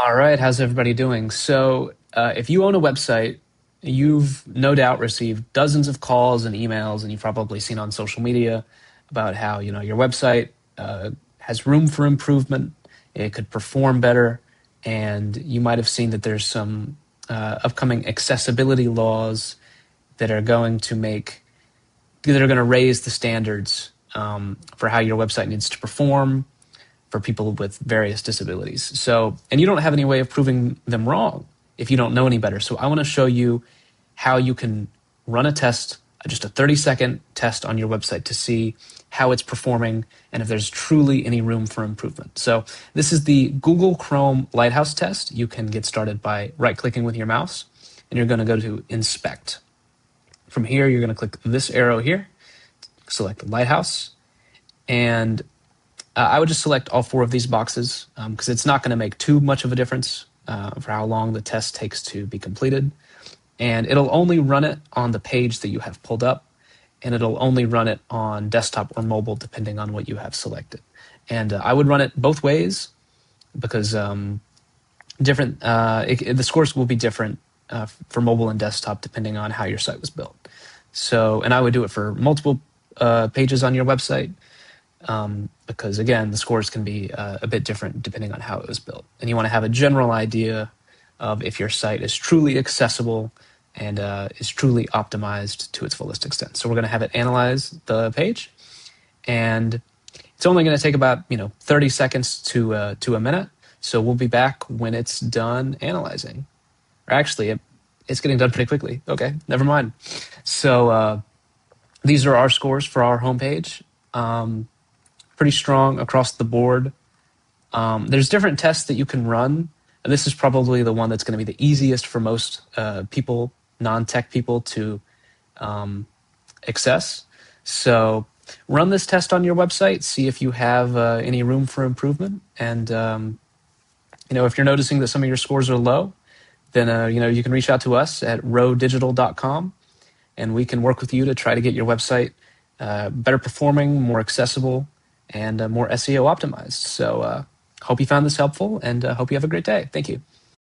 All right, how's everybody doing? If you own a website, you've no doubt received dozens of calls and emails, and you've probably seen on social media about how your website has room for improvement. It could perform better, and you might have seen that there's some upcoming accessibility laws that are going to raise the standards for how your website needs to perform for people with various disabilities. And you don't have any way of proving them wrong if you don't know any better. So I want to show you how you can run a test, just a 30-second test on your website to see how it's performing and if there's truly any room for improvement. So this is the Google Chrome Lighthouse test. You can get started by right-clicking with your mouse, and you're going to go to Inspect. From here, you're going to click this arrow here, select Lighthouse, and I would just select all four of these boxes because it's not going to make too much of a difference for how long the test takes to be completed. And it'll only run it on the page that you have pulled up, and it'll only run it on desktop or mobile depending on what you have selected. And I would run it both ways because the scores will be different for mobile and desktop depending on how your site was built. And I would do it for multiple pages on your website. Because again, the scores can be a bit different depending on how it was built. And you want to have a general idea of if your site is truly accessible and is truly optimized to its fullest extent. So we're going to have it analyze the page, and it's only going to take about 30 seconds to a minute. So we'll be back when it's done analyzing. Or actually, it's getting done pretty quickly. Okay, never mind. So these are our scores for our homepage. Pretty strong across the board. There's different tests that you can run. And this is probably the one that's going to be the easiest for most people, non-tech people, to access. So run this test on your website, see if you have any room for improvement. And if you're noticing that some of your scores are low, then you can reach out to us at rowdigital.com, and we can work with you to try to get your website better performing, more accessible, and more SEO optimized. So hope you found this helpful, and hope you have a great day. Thank you.